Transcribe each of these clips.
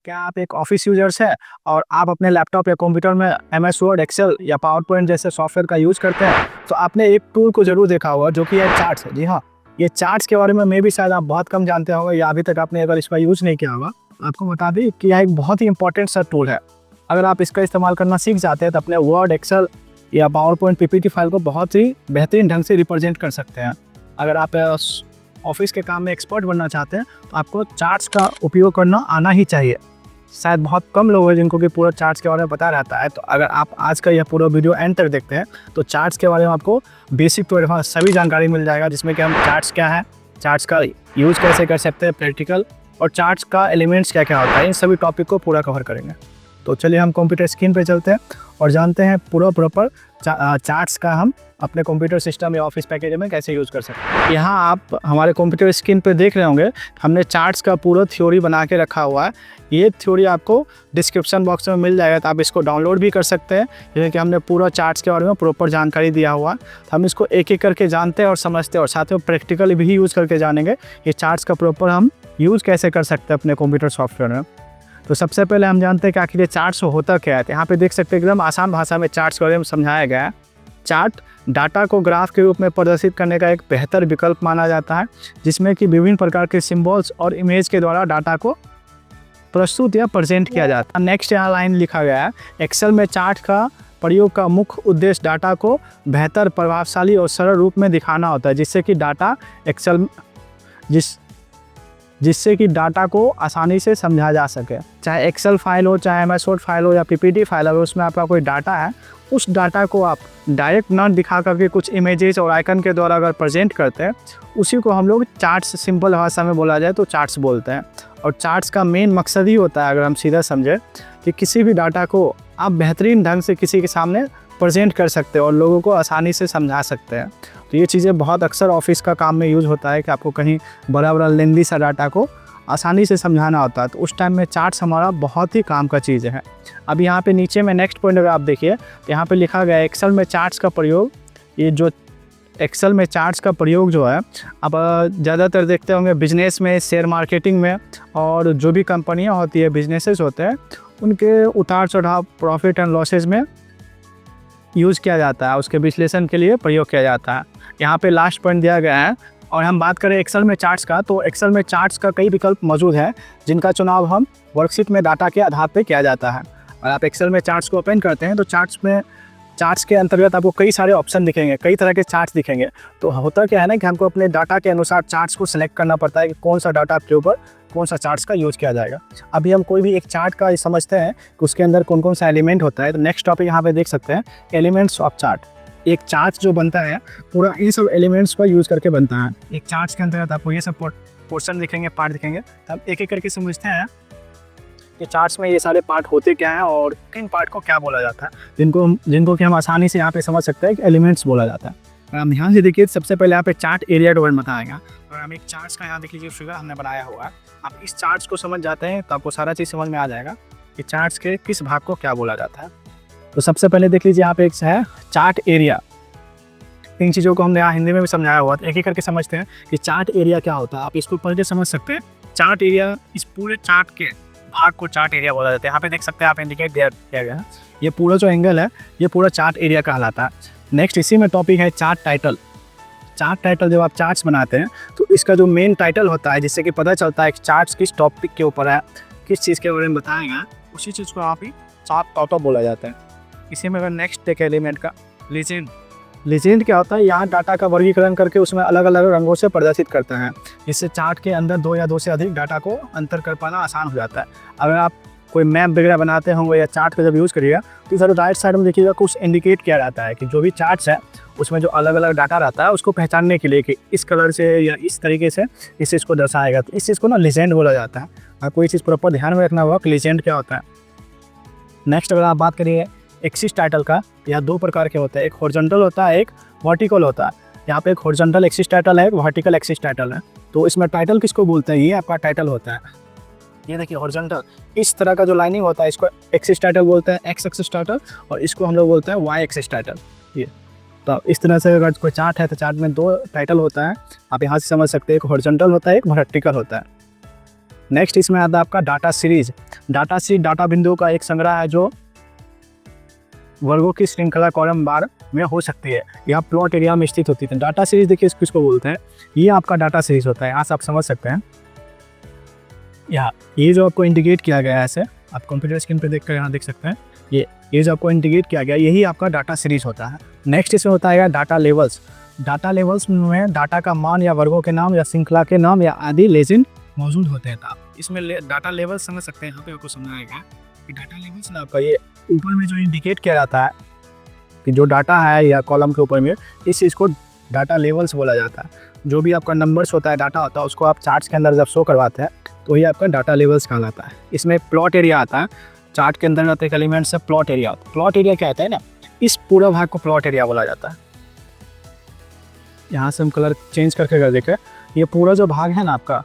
क्या आप एक ऑफिस यूजर्स हैं और आप अपने लैपटॉप या कंप्यूटर में एमएस वर्ड, एक्सेल या पावर पॉइंट जैसे सॉफ्टवेयर का यूज़ करते हैं, तो आपने एक टूल को ज़रूर देखा होगा जो कि है चार्ट्स है। जी हाँ, ये चार्ट्स के बारे में भी शायद आप बहुत कम जानते होंगे या अभी तक आपने अगर इसका यूज़ नहीं किया होगा। आपको बता दें कि यह एक बहुत ही इंपॉर्टेंट सा टूल है। अगर आप इसका इस्तेमाल करना सीख जाते हैं तो अपने वर्ड, एक्सेल या पावर पॉइंट पीपीटी फाइल को बहुत ही बेहतरीन ढंग से रिप्रेजेंट कर सकते हैं। अगर आप ऑफिस के काम में एक्सपर्ट बनना चाहते हैं तो आपको चार्ट्स का उपयोग करना आना ही चाहिए। शायद बहुत कम लोग हैं जिनको कि पूरा चार्ट्स के बारे में पता रहता है। तो अगर आप आज का यह पूरा वीडियो एंड तक देखते हैं तो चार्ट्स के बारे में आपको बेसिक टू एडवांस सभी जानकारी मिल जाएगा, जिसमें कि हम चार्ट्स क्या है, चार्ट्स का यूज़ कैसे कर सकते हैं प्रैक्टिकल, और चार्ट्स का एलिमेंट्स क्या क्या होता है, इन सभी टॉपिक को पूरा कवर करेंगे। तो चलिए हम कंप्यूटर स्क्रीन पे चलते हैं और जानते हैं पूरा प्रॉपर चार्ट्स का हम अपने कंप्यूटर सिस्टम या ऑफिस पैकेज में कैसे यूज़ कर सकते हैं। यहाँ आप हमारे कंप्यूटर स्क्रीन पे देख रहे होंगे हमने चार्ट्स का पूरा थ्योरी बना के रखा हुआ है। ये थ्योरी आपको डिस्क्रिप्शन बॉक्स में मिल जाएगा, तो आप इसको डाउनलोड भी कर सकते हैं, क्योंकि हमने पूरा चार्ट्स के बारे में प्रॉपर जानकारी दिया हुआ है। तो हम इसको एक एक करके जानते हैं और समझते हैं, और साथ में प्रैक्टिकल भी यूज़ करके जानेंगे ये चार्ट्स का प्रॉपर हम यूज़ कैसे कर सकते हैं अपने कंप्यूटर सॉफ्टवेयर में। तो सबसे पहले हम जानते हैं कि आखिर ये चार्ट्स होता क्या है। तो यहाँ पे देख सकते हैं एकदम आसान भाषा में चार्ट्स के बारे में समझाया गया है। चार्ट डाटा को ग्राफ के रूप में प्रदर्शित करने का एक बेहतर विकल्प माना जाता है, जिसमें कि विभिन्न प्रकार के सिंबल्स और इमेज के द्वारा डाटा को प्रस्तुत या प्रेजेंट किया जाता है। नेक्स्ट यहाँ लाइन लिखा गया है, एक्सेल में चार्ट का प्रयोग का मुख्य उद्देश्य डाटा को बेहतर, प्रभावशाली और सरल रूप में दिखाना होता है, जिससे कि डाटा को आसानी से समझा जा सके। चाहे एक्सेल फाइल हो, चाहे एमएस वर्ड फाइल हो या पीपीटी फाइल हो, उसमें आपका कोई डाटा है, उस डाटा को आप डायरेक्ट ना दिखा करके कुछ इमेजेस और आइकन के द्वारा अगर प्रेजेंट करते हैं, उसी को हम लोग चार्ट्स, सिंपल भाषा में बोला जाए तो चार्ट्स बोलते हैं। और चार्ट्स का मेन मकसद ही होता है, अगर हम सीधा समझें, कि किसी भी डाटा को आप बेहतरीन ढंग से किसी के सामने प्रेजेंट कर सकते हैं और लोगों को आसानी से समझा सकते हैं। तो ये चीज़ें बहुत अक्सर ऑफिस का काम में यूज़ होता है कि आपको कहीं बड़ा बड़ा लेंदी सा डाटा को आसानी से समझाना होता है, तो उस टाइम में चार्ट्स हमारा बहुत ही काम का चीज़ है। अब यहाँ पे नीचे में नेक्स्ट पॉइंट अगर आप देखिए तो यहाँ पे लिखा गया है एक्सेल में चार्ट्स का प्रयोग। ये जो एक्सेल में चार्ट्स का प्रयोग जो है, अब ज़्यादातर देखते होंगे बिजनेस में, शेयर मार्केटिंग में, और जो भी कंपनियाँ होती है, बिजनेसेस होते हैं, उनके उतार चढ़ाव, प्रॉफिट एंड लॉसेज में यूज़ किया जाता है, उसके विश्लेषण के लिए प्रयोग किया जाता है। यहाँ पे लास्ट पॉइंट दिया गया है। और हम बात करें एक्सेल में चार्ट्स का, तो एक्सेल में चार्ट्स का कई विकल्प मौजूद है, जिनका चुनाव हम वर्कशीट में डाटा के आधार पर किया जाता है। और आप एक्सेल में चार्ट्स को ओपन करते हैं तो चार्ट्स के अंतर्गत आपको कई सारे ऑप्शन दिखेंगे, कई तरह के चार्ट्स दिखेंगे। तो होता क्या है ना कि हमको अपने डाटा के अनुसार चार्ट्स को सिलेक्ट करना पड़ता है कि कौन सा डाटा के ऊपर कौन सा चार्ट्स का यूज़ किया जाएगा। अभी हम कोई भी एक चार्ट का समझते हैं कि उसके अंदर कौन कौन सा एलिमेंट होता है। तो नेक्स्ट टॉपिक यहाँ पे देख सकते हैं, एलिमेंट्स ऑफ चार्ट। एक चार्ट जो बनता है पूरा इन सब एलिमेंट्स का यूज़ करके बनता है। एक चार्ट्स के अंतर्गत आपको ये सब पोर्शन दिखेंगे, पार्ट दिखेंगे। हम एक एक करके समझते हैं कि चार्ट्स में ये सारे पार्ट होते क्या हैं और किन पार्ट को क्या बोला जाता है, जिनको कि हम आसानी से यहाँ पे समझ सकते हैं कि एलिमेंट्स बोला जाता है। और हम ध्यान से देखिए, सबसे पहले यहाँ पे चार्ट एरिया के बारे में बताएगा। और हम एक चार्ट्स का यहाँ देखिए जो फिगर हमने बनाया हुआ है, आप इस चार्ट्स को समझ जाते हैं तो आपको सारा चीज़ समझ में आ जाएगा कि चार्ट्स के किस भाग को क्या बोला जाता है। तो सबसे पहले देख लीजिए, यहाँ पे एक है चार्ट एरिया। इन चीज़ों को हमने यहाँ हिंदी में भी समझाया हुआ, तो एक एक करके समझते हैं कि चार्ट एरिया क्या होता है। आप इसको पढ़ के समझ सकते हैं। चार्ट एरिया, इस पूरे चार्ट के भाग को चार्ट एरिया बोला जाता है। यहाँ पे देख सकते हैं आप, इंडिकेट किया गया है, ये पूरा जो एंगल है ये पूरा चार्ट एरिया कहलाता है। नेक्स्ट इसी में टॉपिक है चार्ट टाइटल। चार्ट टाइटल, जब आप चार्ट्स बनाते हैं तो इसका जो मेन टाइटल होता है, जिससे कि पता चलता है कि चार्ट्स किस टॉपिक के ऊपर है, किस चीज़ के बारे में बताएगा, उसी चीज़ को आप ही चार्ट टाइटल बोला जाता है। इसी में अगर नेक्स्ट एक एलिमेंट का लीजेंड क्या होता है, यहाँ डाटा का वर्गीकरण करके उसमें अलग अलग रंगों से प्रदर्शित करता है। इससे चार्ट के अंदर दो या दो से अधिक डाटा को अंतर कर पाना आसान हो जाता है। अगर आप कोई मैप वगैरह बनाते होंगे या चार्ट का जब यूज़ करिएगा तो सर राइट साइड में देखिएगा कुछ इंडिकेट किया जाता है कि जो भी चार्ट्स है उसमें जो अलग अलग डाटा रहता है उसको पहचानने के लिए कि इस कलर से या इस तरीके से इस चीज़ को दर्शाएगा। तो इस चीज़ को ना लीजेंड बोला जाता है। आपको ये चीज़ प्रॉपर ध्यान में रखना होगा कि लीजेंड क्या होता है। नेक्स्ट अगर आप बात करिए एक्सिस टाइटल का, या दो प्रकार के होते हैं, एक हॉरिजॉन्टल होता है, एक वर्टिकल होता है। यहाँ पे एक हॉरिजॉन्टल एक्सिस टाइटल है, एक वर्टिकल एक्सिस टाइटल है। तो इसमें टाइटल किसको बोलते हैं, ये आपका टाइटल होता है। ये देखिए हॉरिजॉन्टल, इस तरह का जो लाइनिंग होता है इसको एक्सिस टाइटल बोलते हैं, एक्स एक्सिस टाइटल, और इसको हम लोग बोलते हैं वाई एक्सिस टाइटल। ये तो इस तरह से अगर कोई चार्ट है तो चार्ट में दो टाइटल होता है, आप यहाँ से समझ सकते हैं, एक हॉरिजॉन्टल होता है, एक वर्टिकल होता है। नेक्स्ट इसमें आता है आपका data series. Data series data बिंदुओं का एक संग्रह है जो वर्गों की श्रृंखला कॉलम बार में हो सकती है या प्लॉट एरिया में स्थित होती है। डाटा सीरीज देखिए किसको बोलते हैं, ये आपका डाटा सीरीज होता है। यहाँ से आप समझ सकते हैं, यहाँ ये जो आपको इंडिकेट किया गया है ऐसे, आप कंप्यूटर स्क्रीन पे देखकर यहाँ देख सकते हैं, ये जो आपको इंडिकेट किया गया यही आपका डाटा सीरीज होता है। नेक्स्ट इसमें होता है डाटा लेवल्स। डाटा लेवल्स में डाटा का मान या वर्गों के नाम या श्रृंखला के नाम या आदि लेजेंड मौजूद होते हैं। आप इसमें डाटा लेवल समझ सकते हैं। यहाँ पे आपको समझाएगा कि डाटा लेवल्स ना आपका ये ऊपर में जो इंडिकेट किया जाता है कि जो डाटा है या कॉलम के ऊपर में, इस चीज़ को डाटा लेवल्स बोला जाता है। जो भी आपका नंबर्स होता है, डाटा होता है, उसको आप चार्ट्स के अंदर जब शो करवाते हैं तो ये आपका डाटा लेवल्स कहलाता है। इसमें प्लॉट एरिया आता है, चार्ट के अंदर एक एलिमेंट से प्लॉट एरिया होता है। प्लॉट एरिया क्या होता है ना, इस पूरा भाग को प्लॉट एरिया बोला जाता है। यहाँ से हम कलर चेंज करके अगर देखें, ये पूरा जो भाग है ना आपका,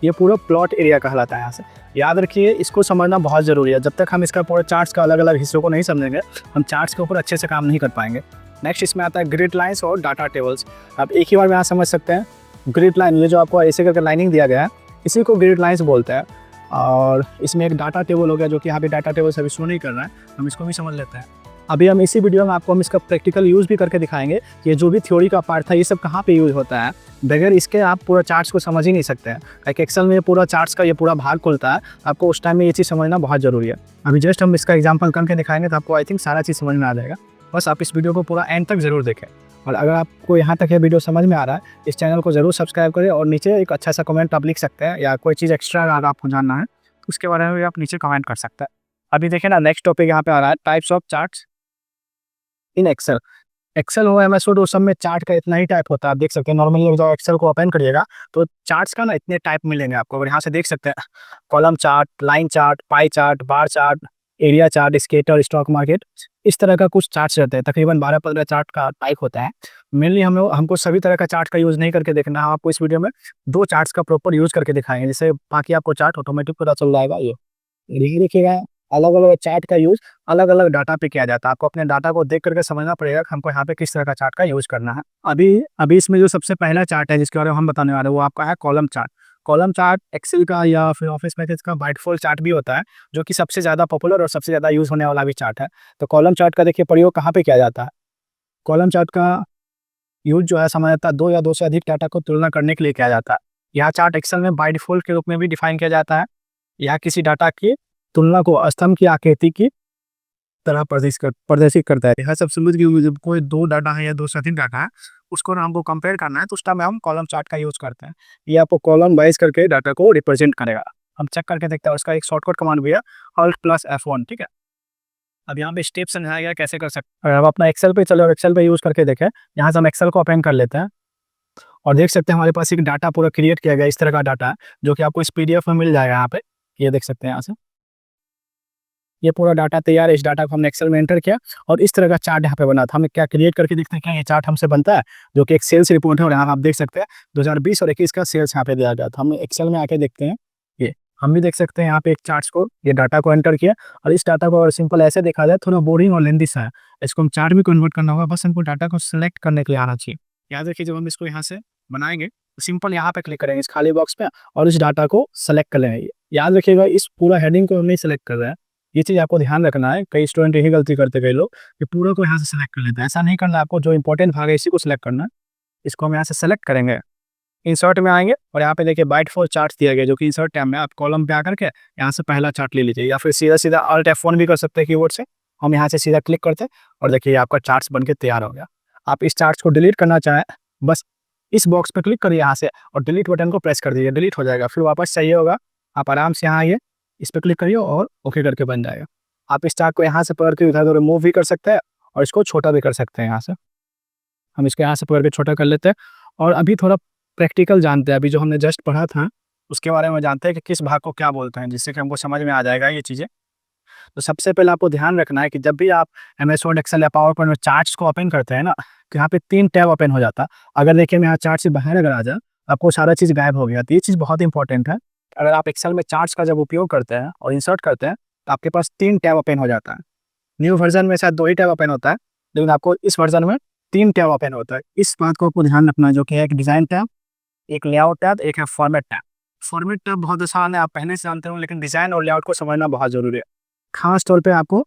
ये पूरा प्लॉट एरिया कहलाता है। यहाँ से याद रखिए, इसको समझना बहुत ज़रूरी है। जब तक हम इसका पूरा चार्ट्स का अलग अलग हिस्सों को नहीं समझेंगे, हम चार्ट्स के ऊपर अच्छे से काम नहीं कर पाएंगे। नेक्स्ट इसमें आता है ग्रिड लाइन्स और डाटा टेबल्स। आप एक ही बार में यहाँ समझ सकते हैं, ग्रिड लाइन, ये जो आपको ऐसे करके लाइनिंग दिया गया है, इसी को ग्रिड लाइन्स बोलते हैं। और इसमें एक डाटा टेबल हो गया, जो कि यहाँ पे डाटा टेबल अभी शो नहीं कर रहा है, हम इसको भी समझ लेते हैं। अभी हम इसी वीडियो में आपको हम इसका प्रैक्टिकल यूज़ भी करके दिखाएंगे। ये जो भी थ्योरी का पार्ट था, ये सब कहाँ पे यूज़ होता है। बगैर इसके आप पूरा चार्ट्स को समझ ही नहीं सकते हैं। लाइक एक्सेल में पूरा चार्ट्स का ये पूरा भाग खुलता है, आपको उस टाइम में ये चीज़ समझना बहुत ज़रूरी है। अभी जस्ट हम इसका एग्जाम्पल करके दिखाएंगे तो आपको आई थिंक सारा चीज़ समझ में आ जाएगा। बस आप इस वीडियो को पूरा एंड तक ज़रूर देखें। और अगर आपको यहाँ तक ये वीडियो समझ में आ रहा है, इस चैनल को ज़रूर सब्सक्राइब करें और नीचे एक अच्छा सा कमेंट आप लिख सकते हैं, या कोई चीज़ एक्स्ट्रा अगर आपको जानना है उसके बारे में भी आप नीचे कमेंट कर सकते हैं। अभी देखिए ना, नेक्स्ट टॉपिक यहाँ पे आ रहा है types of charts in Excel. Excel हो एमएस वर्ड, उस सब में चार्ट का इतना ही टाइप होता है। आप देख सकते हैं, नॉर्मली जब एक्सेल को ओपन करिएगा तो चार्ट्स का ना इतने टाइप मिलेंगे आपको। और यहाँ से देख सकते हैं, column chart, line chart, pie chart, bar chart, area chart, scatter, stock market, इस तरह का कुछ चार्ट्स रहते हैं। तकरीबन 12-15 चार्ट का टाइप होता है। मेनली हमको सभी तरह का चार्ट का यूज़ नहीं करके देखना है। आपको इस वीडियो में 2 चार्ट्स का प्रॉपर यूज़ करके दिखाएंगे, जिससे बाकी आपको चार्ट ऑटोमेटिक पता चल जाएगा। ये देखिएगा, अलग अलग चार्ट का यूज़ अलग अलग डाटा पे किया जाता है। आपको अपने डाटा को देख करके समझना पड़ेगा कि हमको यहाँ पे किस तरह का चार्ट का यूज़ करना है। अभी इसमें जो सबसे पहला चार्ट है जिसके बारे में हम बताने वाले हैं, वो आपका है column chart. Column chart Excel का या फिर ऑफिस पैकेज का बाय डिफ़ॉल्ट चार्ट भी होता है, जो कि सबसे ज़्यादा पॉपुलर और सबसे ज़्यादा यूज़ होने वाला भी चार्ट है। तो कॉलम चार्ट का देखिए प्रयोग कहाँ पे किया जाता है। कॉलम चार्ट का यूज़ जो है सामान्यतः 2 या 2 से अधिक डाटा को तुलना करने के लिए किया जाता है। यह चार्ट एक्सेल में बाय डिफ़ॉल्ट के रूप में भी डिफाइन किया जाता है। यह किसी डाटा की तुलना को स्तंभ की आकृति की तरह प्रदर्शित करता है। यह सब समझ के जब कोई 2 डाटा है या 2 से अधिक डाटा है, उसको ना हमको कंपेयर करना है, तो उस टाइम में हम कॉलम चार्ट का यूज़ करते हैं। ये आपको कॉलम वाइज करके डाटा को रिप्रेजेंट करेगा। हम चेक करके देखते हैं, उसका एक शॉर्टकट कमांड भी है, Alt+F1, ठीक है। अब यहाँ पे स्टेप समझाया गया कैसे कर सकते हैं। अब अपना एक्सेल पे चलो, एक्सेल पे यूज़ करके देखें। यहाँ से हम एक्सेल को ओपन कर लेते हैं और देख सकते हैं हमारे पास एक डाटा पूरा क्रिएट किया गया, इस तरह का डाटा है, जो कि आपको इस PDF में मिल जाएगा। यहाँ पे ये देख सकते हैं, यहाँ से ये पूरा डाटा तैयार है। इस डाटा को हमने एक्सेल में एंटर किया और इस तरह का चार्ट यहाँ पे बना था। हमें क्या क्रिएट करके देखते हैं, क्या ये चार्ट हमसे बनता है, जो कि एक सेल्स रिपोर्ट है। और यहाँ आप देख सकते हैं 2020 और 21 का सेल्स यहाँ पे दिया गया था। हम एक्सेल में आके देखते हैं, ये हम भी देख सकते हैं यहाँ पे एक चार्ट्स को, ये डाटा को एंटर किया। और इस डाटा को अगर सिंपल ऐसे देखा जाए, थोड़ा बोरिंग और लेंथी सा है, इसको हम चार्ट में कन्वर्ट करना होगा। बस हमको डाटा को सिलेक्ट करने के लिए आना चाहिए। याद रखिए, जब हम इसको यहाँ से बनाएंगे तो सिंपल यहाँ पे क्लिक करेंगे इस खाली बॉक्स पे और इस डाटा को सेलेक्ट कर लेंगे। याद रखिएगा, इस पूरा हेडिंग को हम नहीं सेलेक्ट कर रहे हैं, ये चीज़ आपको ध्यान रखना है। कई स्टूडेंट यही गलती करते, कई लोग कि पूरा को यहाँ से सेलेक्ट कर लेते हैं। ऐसा नहीं करना, आपको जो इंपॉर्टेंट भाग है इसी को सिलेक्ट करना है। इसको हम यहाँ से सेलेक्ट करेंगे, इंसर्ट में आएंगे और यहाँ पे देखिए बाय डिफ़ॉल्ट चार्ट दिया गया, जो कि इंसर्ट टैब में आप कॉलम पे आकर के यहाँ से पहला चार्ट ले लीजिए, या फिर सीधा Alt+F1 भी कर सकते हैं कीबोर्ड से। हम यहाँ से सीधा क्लिक करते हैं और देखिए आपका चार्ट्स बनके तैयार हो गया। आप इस चार्ट्स को डिलीट करना चाहें, बस इस बॉक्स पे क्लिक करिए यहाँ से और डिलीट बटन को प्रेस कर दीजिए, डिलीट हो जाएगा। फिर वापस चाहिए होगा, आप आराम से यहाँ आइए, इस पर क्लिक करिए और ओके करके बन जाएगा। आप इस चार्ट को यहाँ से पकड़ के उधर मूव भी कर सकते हैं और इसको छोटा भी कर सकते हैं। यहाँ से हम इसको यहाँ से पकड़ के छोटा कर लेते हैं और अभी थोड़ा प्रैक्टिकल जानते हैं। अभी जो हमने जस्ट पढ़ा था उसके बारे में जानते हैं कि किस भाग को क्या बोलते हैं, जिससे कि हमको समझ में आ जाएगा ये चीज़ें। तो सबसे पहले आपको ध्यान रखना है कि जब भी आप MS वर्ड, एक्सेल या पावर पॉइंट में चार्ट्स को ओपन करते हैं ना, तो यहाँ पे 3 टैब ओपन हो जाता है। अगर देखिए मैं यहाँ चार्ट से बाहर अगर आ जाए, आपको सारा चीज़ गायब हो गया। तो ये चीज़ बहुत इंपॉर्टेंट है। अगर आप एक्सेल में चार्ट्स का जब उपयोग करते हैं और इंसर्ट करते हैं, तो आपके पास 3 टैब ओपन हो जाता है। न्यू वर्जन में शायद 2 ही टैब ओपन होता है, लेकिन आपको इस वर्जन में 3 टैब ओपन होता है। इस बात को आपको ध्यान रखना है, जो कि है एक डिज़ाइन टैब, एक लेआउट टैब, एक है फॉर्मेट टैब। फॉर्मेट बहुत आसान है, आप पहले से जानते हो, लेकिन डिज़ाइन और लेआउट को समझना बहुत ज़रूरी है। खास तौर पे आपको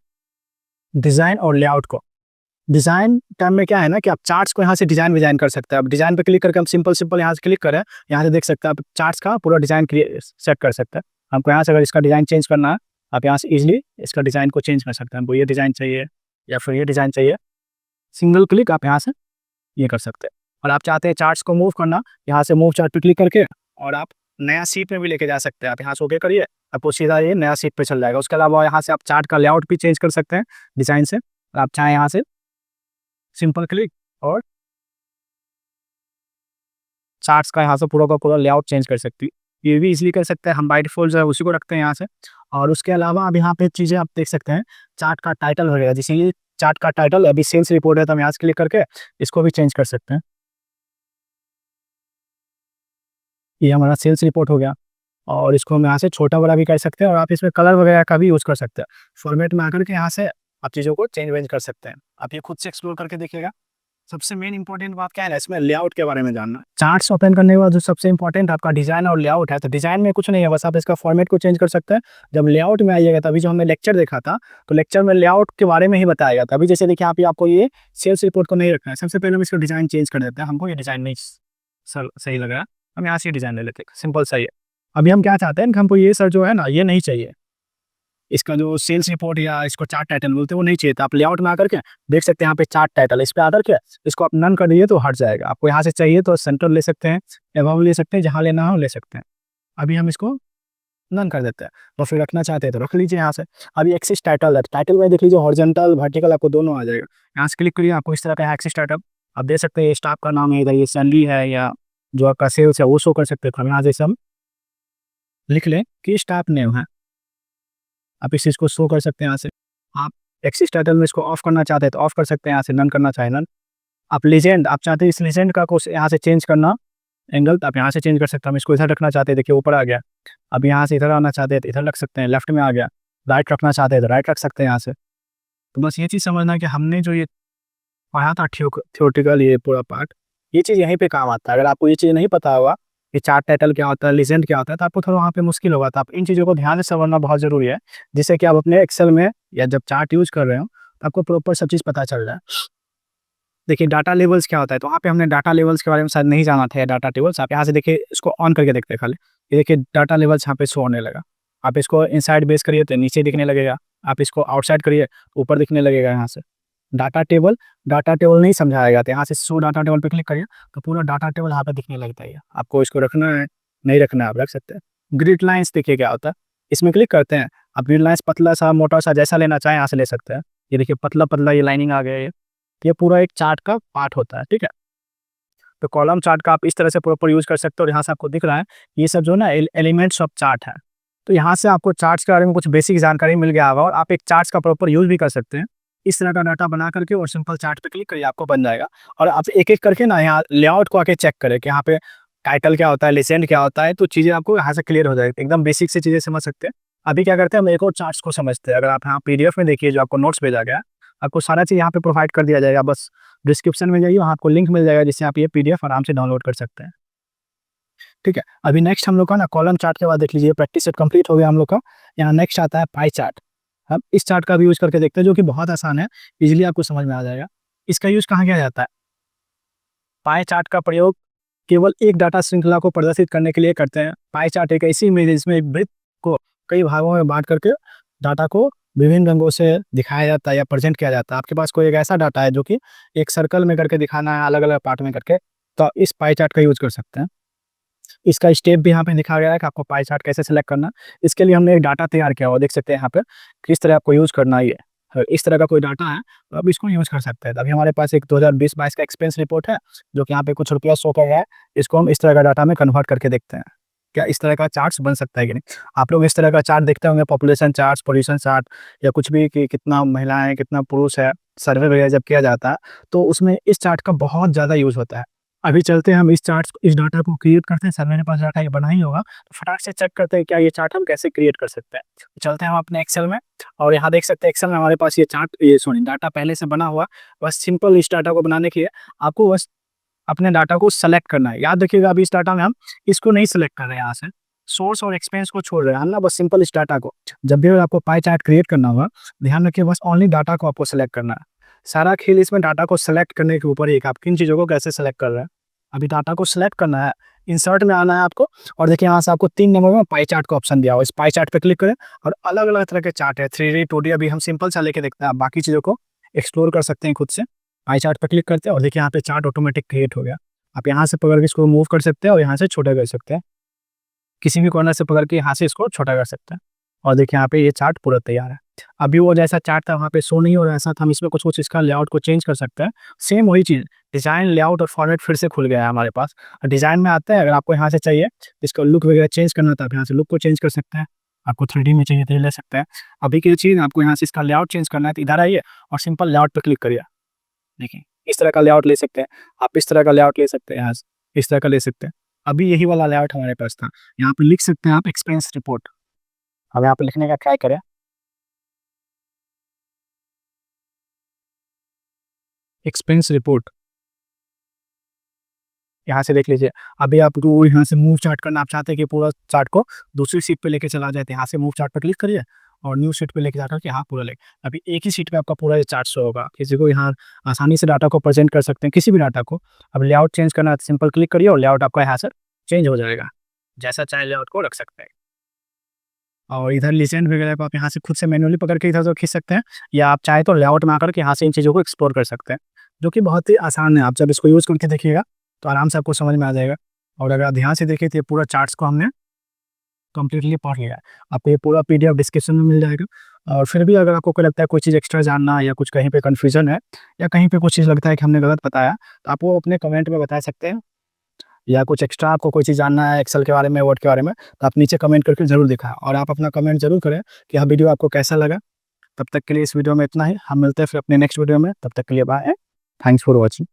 डिज़ाइन और लेआउट को, डिज़ाइन टाइम में क्या है ना कि आप चार्ट्स को यहाँ से डिज़ाइन कर सकते हैं। अब डिज़ाइन पे क्लिक करके हम सिंपल सिंपल यहाँ से क्लिक करें, यहाँ से देख सकते हैं आप चार्ट्स का पूरा डिज़ाइन सेट कर सकते हैं। हमको यहाँ से अगर इसका डिज़ाइन चेंज करना है, आप यहाँ से ईजिली इसका डिज़ाइन को चेंज कर सकते हैं। हमको ये डिज़ाइन चाहिए या फिर ये डिज़ाइन चाहिए, सिंगल क्लिक आप यहाँ से ये कर सकते हैं। और आप चाहते हैं चार्ट्स को मूव करना, यहाँ से मूव चार्ट पे क्लिक करके और आप नया शीट में भी लेके जा सकते हैं। आप यहाँ से ओके करिए, आपको सीधा ये नया शीट पे चल जाएगा। उसके अलावा यहाँ से आप चार्ट का लेआउट भी चेंज कर सकते हैं डिज़ाइन से। और आप चाहें यहाँ से सिंपल क्लिक और चार्ट्स का यहाँ से पूरा का पूरा लेआउट चेंज कर सकती है। ये भी इजीली कर सकते हैं, हम बाय डिफ़ॉल्ट जो है उसी को रखते हैं यहाँ से। और उसके अलावा अब यहाँ पे चीज़ें आप देख सकते हैं, चार्ट का टाइटल वगैरह, जैसे ये चार्ट का टाइटल अभी सेल्स रिपोर्ट है, तो हम यहाँ से क्लिक करके इसको भी चेंज कर सकते हैं। ये हमारा सेल्स रिपोर्ट हो गया और इसको हम यहाँ से छोटा-बड़ा भी कर सकते हैं और आप इसमें कलर वगैरह का भी यूज़ कर सकते हैं। फॉर्मेट में आकर के यहाँ से आप चीज़ों को चेंज वेंज कर सकते हैं। आप ये खुद से एक्सप्लोर करके देखिएगा। सबसे मेन इंपॉर्टेंट बात क्या है ना, इसमें लेआउट के बारे में जानना। चार्ट्स ओपन करने के बाद जो सबसे इंपॉर्टेंट आपका डिज़ाइन और लेआउट है, तो डिज़ाइन में कुछ नहीं है, बस आप इसका फॉर्मेट को चेंज कर सकते हैं। जब लेआउट में आइएगा, तभी जो हमने लेक्चर देखा था, तो लेक्चर में लेआउट के बारे में ही बताया गया था। अभी जैसे देखिए, आप आपको ये सेल्स रिपोर्ट को नहीं रखना है, सबसे पहले हम इसका डिज़ाइन चेंज कर देते हैं। हमको ये डिज़ाइन नहीं सर सही लग रहा है, हम यहाँ से डिज़ाइन ले लेते हैं, सिंपल सा ही है। अभी हम क्या चाहते हैं कि हमको ये सर जो है ना, ये नहीं चाहिए, इसका जो सेल्स रिपोर्ट या इसको चार्ट टाइटल बोलते हैं वो नहीं चाहिए। तो आप लेआउट में आकर के देख सकते हैं यहाँ पे चार्ट टाइटल, इस पे आकर के इसको आप नन कर दीजिए तो हट जाएगा। आपको यहाँ से चाहिए तो सेंटर ले सकते हैं, एबव ले सकते हैं, जहाँ लेना हो ले सकते हैं। अभी हम इसको नन कर देते हैं, और फिर रखना चाहते हैं तो रख लीजिए यहाँ से। अभी एक्सिस टाइटल है, टाइटल में देख लीजिए हॉरिजॉन्टल वर्टिकल आपको दोनों आ जाएगा। यहाँ से क्लिक करिए, आपको इस तरह का एक्सिस टाइटल आप दे सकते हैं। ये स्टाफ का नाम है, इधर ये सैलरी है या जो आपका सेल्स है वो शो कर सकते हैं। हम यहाँ से हम लिख लें कि स्टाफ नेम है, आप इस चीज़ को शो कर सकते हैं यहाँ से। आप एक्सिस टाइटल में इसको ऑफ करना चाहते हैं तो ऑफ कर सकते हैं यहाँ से, नन करना चाहे नन। आप लीजेंड, आप चाहते हैं इस लीजेंड का कुछ यहाँ से चेंज करना एंगल, तो आप यहाँ से चेंज कर सकते हैं। हम इसको इधर रखना चाहते हैं, देखिए ऊपर आ गया। अब यहाँ से इधर आना चाहते हैं तो इधर रख सकते हैं, लेफ्ट में आ गया। राइट रखना चाहते हैं तो राइट रख सकते हैं यहाँ से। तो बस ये चीज़ समझना कि हमने जो ये पढ़ा था थियोरेटिकल ये पूरा पार्ट, ये चीज़ यहीं पे काम आता है। अगर आपको ये चीज़ नहीं पता होगा कि चार्ट टाइटल क्या होता है, लीजेंड क्या होता है, तो आपको थोड़ा वहाँ पे मुश्किल होगा। तो आप इन चीज़ों को ध्यान से समझना बहुत ज़रूरी है, जिससे कि आप अपने एक्सेल में या जब चार्ट यूज़ कर रहे हो तो आपको प्रॉपर सब चीज़ पता चल जाए। देखिए डाटा लेवल्स क्या होता है, तो वहाँ पे हमने डाटा लेवल्स के बारे में शायद नहीं जाना था। डाटा टेबल्स आप यहाँ से देखिए, इसको ऑन करके देखते हैं खाली, ये देखिए डाटा लेवल्स यहाँ पे शो होने लगा। आप इसको इनसाइड बेस करिए तो नीचे दिखने लगेगा, आप इसको आउटसाइड करिए ऊपर दिखने लगेगा। यहाँ से डाटा टेबल नहीं समझाएगा, तो यहाँ से शो डाटा टेबल पे क्लिक करिए तो पूरा डाटा टेबल यहाँ पे दिखने लगता है। आपको इसको रखना है, नहीं रखना है, आप रख सकते हैं। ग्रिड लाइन्स देखिए क्या होता है, इसमें क्लिक करते हैं, आप ग्रिड लाइन्स पतला सा मोटा सा जैसा लेना चाहें यहाँ से ले सकते हैं। ये देखिए पतला पतला ये लाइनिंग आ गया, ये पूरा एक चार्ट का पार्ट होता है, ठीक है। तो कॉलम चार्ट का आप इस तरह से प्रॉपर यूज़ कर सकते हो। और यहाँ से आपको दिख रहा है ये सब जो ना एलिमेंट्स ऑफ चार्ट है। तो यहाँ से आपको चार्ट्स के बारे में कुछ बेसिक जानकारी मिल गया होगा और आप एक चार्ट्स का प्रॉपर यूज़ भी कर सकते हैं। इस तरह का डाटा बना करके और सिंपल चार्ट पे क्लिक करिए, आपको बन जाएगा। और आप एक-एक करके ना यहाँ लेआउट को आके चेक करें कि यहाँ पे टाइटल क्या होता है, लीजेंड क्या होता है, तो चीज़ें आपको यहाँ से क्लियर हो जाएगी। एकदम बेसिक से चीज़ें समझ सकते हैं। अभी क्या करते हैं, हम एक और चार्ट्स को समझते हैं। अगर आप यहाँ पीडीएफ में देखिए जो आपको नोट्स भेजा गया है, आपको सारा चीज़ यहाँ पे प्रोवाइड कर दिया जाएगा। बस डिस्क्रिप्शन में जाइए, वहाँ आपको लिंक मिल जाएगा जिससे आप ये पीडीएफ आराम से डाउनलोड कर सकते हैं, ठीक है। अभी नेक्स्ट हम लोग का ना कॉलम चार्ट के बाद देख लीजिए, प्रैक्टिस सेट कंप्लीट हो गया हम लोग का। यहाँ नेक्स्ट आता है पाई चार्ट। अब इस चार्ट का भी यूज़ करके देखते हैं, जो कि बहुत आसान है, इजीली आपको समझ में आ जाएगा। इसका यूज़ कहाँ किया जाता है? पाई चार्ट का प्रयोग केवल एक डाटा श्रृंखला को प्रदर्शित करने के लिए करते हैं। पाई चार्ट एक ऐसी इमेज है जिसमें एक वृत्त को कई भागों में बांट करके डाटा को विभिन्न रंगों से दिखाया जाता है या प्रेजेंट किया जाता है। आपके पास कोई एक ऐसा डाटा है जो कि एक सर्कल में करके दिखाना है, अलग अलग पार्ट में करके, तो इस पाई चार्ट का यूज़ कर सकते हैं। इसका स्टेप भी यहाँ पे दिखाया गया है कि आपको पाई चार्ट कैसे सेलेक्ट करना। इसके लिए हमने एक डाटा तैयार किया हुआ, देख सकते हैं यहाँ पे किस तरह आपको यूज़ करना है। ये इस तरह का कोई डाटा है तो आप इसको यूज़ कर सकते हैं। अभी हमारे पास एक 2020-22 का एक्सपेंस रिपोर्ट है जो कि यहाँ पे कुछ रुपया शो कर रहा है। इसको हम इस तरह का डाटा में कन्वर्ट करके देखते हैं क्या इस तरह का चार्ट्स बन सकता है कि नहीं। आप लोग इस तरह का चार्ट देखते होंगे, पॉपुलेशन चार्ट, पोजीशन चार्ट या कुछ भी, कि कितना महिलाएं कितना पुरुष है, सर्वे वगैरह जब किया जाता है तो उसमें इस चार्ट का बहुत ज़्यादा यूज़ होता है। अभी चलते हैं हम इस डाटा को क्रिएट करते हैं। सर मेरे पास डाटा ये बना ही होगा, तो फटाक से चेक करते हैं क्या ये चार्ट हम कैसे क्रिएट कर सकते हैं। तो चलते हैं हम अपने एक्सेल में और यहाँ देख सकते हैं एक्सेल में हमारे पास ये डाटा पहले से बना हुआ। बस सिंपल इस डाटा को बनाने के लिए आपको बस अपने डाटा को सेलेक्ट करना है। याद रखिएगा अभी इस डाटा में हम इसको नहीं सेलेक्ट कर रहे हैं यहाँ से, सोर्स और एक्सपेंस को छोड़ रहे हैं ना, बस सिंपल इस डाटा को। जब भी आपको पाई चार्ट क्रिएट करना होगा, ध्यान रखिए बस ओनली डाटा को आपको सेलेक्ट करना है। सारा खेल इसमें डाटा को सेलेक्ट करने के ऊपर ही है कि आप किन चीज़ों को कैसे सेलेक्ट कर रहे हैं। अभी डाटा को सिलेक्ट करना है, इंसर्ट में आना है आपको, और देखिए यहाँ से आपको 3 नंबर में पाई चार्ट का ऑप्शन दिया हुआ है। इस पाई चार्ट पे क्लिक करें और अलग-अलग तरह के चार्ट है, 3D 2D। अभी हम सिंपल सा लेके देखते हैं, आप बाकी चीज़ों को एक्सप्लोर कर सकते हैं खुद से। पाई चार्ट पे क्लिक करते हैं और देखिए यहाँ पे चार्ट ऑटोमेटिक क्रिएट हो गया। आप यहाँ से पकड़ के इसको मूव कर सकते हैं और यहाँ से छोटा कर सकते हैं। किसी भी कॉर्नर से पकड़ के यहाँ से इसको छोटा कर सकते हैं और देखिए यहाँ पे ये चार्ट पूरा तैयार है। अभी वो जैसा चार्ट था वहाँ पे शो नहीं हो रहा, ऐसा था, हम इसमें कुछ-कुछ इसका लेआउट को चेंज कर सकते हैं। सेम वही चीज़, डिज़ाइन, लेआउट और फॉर्मेट फिर से खुल गया है हमारे पास। डिज़ाइन में आता है, अगर आपको यहाँ से चाहिए इसका लुक वगैरह चेंज करना था, आप यहाँ से लुक को चेंज कर सकते हैं। आपको 3D में चाहिए तो ये ले सकते हैं। अभी की चीज़ आपको यहाँ से इसका लेआउट चेंज करना है तो इधर आइए और सिंपल लेआउट पे क्लिक करिए। देखिए, इस तरह का लेआउट ले सकते हैं, आप इस तरह का लेआउट ले सकते हैं, यहाँ से इस तरह का ले सकते हैं। अभी यही वाला लेआउट हमारे पास था। यहाँ पे लिख सकते हैं आप एक्सपेंस रिपोर्ट। अब यहाँ पे लिखने का ट्राई करें, एक्सपेंस रिपोर्ट। यहाँ से देख लीजिए। अभी आपको यहाँ से मूव चार्ट करना, आप चाहते हैं कि पूरा चार्ट को दूसरी शीट पे लेके चला जाए, तो यहाँ से मूव चार्ट पे क्लिक करिए और न्यू शीट पे लेके जाकर के यहाँ पूरा ले। अभी एक ही शीट पे आपका पूरा ये चार्ट शो होगा। किसी को यहाँ आसानी से डाटा को प्रेजेंट कर सकते हैं, किसी भी डाटा को। अब लेआउट चेंज करना है तो सिंपल क्लिक करिए और लेआउट आपका यहाँ से चेंज हो जाएगा। जैसा चाहे लेआउट को रख सकते हैं। और इधर लीजेंड वगैरह को आप यहाँ से खुद से मैनुअली पकड़ के इधर-उधर खींच सकते हैं, या आप चाहें तो लेआउट में आकर के यहाँ से इन चीज़ों को एक्सप्लोर कर सकते हैं, जो कि बहुत ही आसान है। आप जब इसको यूज़ करके देखिएगा तो आराम से आपको समझ में आ जाएगा। और अगर आप ध्यान से देखें तो ये पूरा चार्ट्स को हमने कंप्लीटली पढ़ लिया है। आपको ये पूरा पीडीएफ डिस्क्रिप्शन में मिल जाएगा। और फिर भी अगर आपको कोई लगता है कोई चीज़ एक्स्ट्रा जानना है, या कुछ कहीं पे कन्फ्यूजन है, या कहीं पे कुछ चीज़ लगता है कि हमने गलत बताया, तो आप वो अपने कमेंट में बता सकते हैं। या कुछ एक्स्ट्रा आपको कोई चीज़ जानना है एक्सेल के बारे में, वर्ड के बारे में, तो आप नीचे कमेंट करके ज़रूर दिखाएँ और आप अपना कमेंट ज़रूर करें कि यह वीडियो आपको कैसा लगा। तब तक के लिए इस वीडियो में इतना ही। हम मिलते हैं फिर अपने नेक्स्ट वीडियो में, तब तक के लिए बाय। Thanks for watching.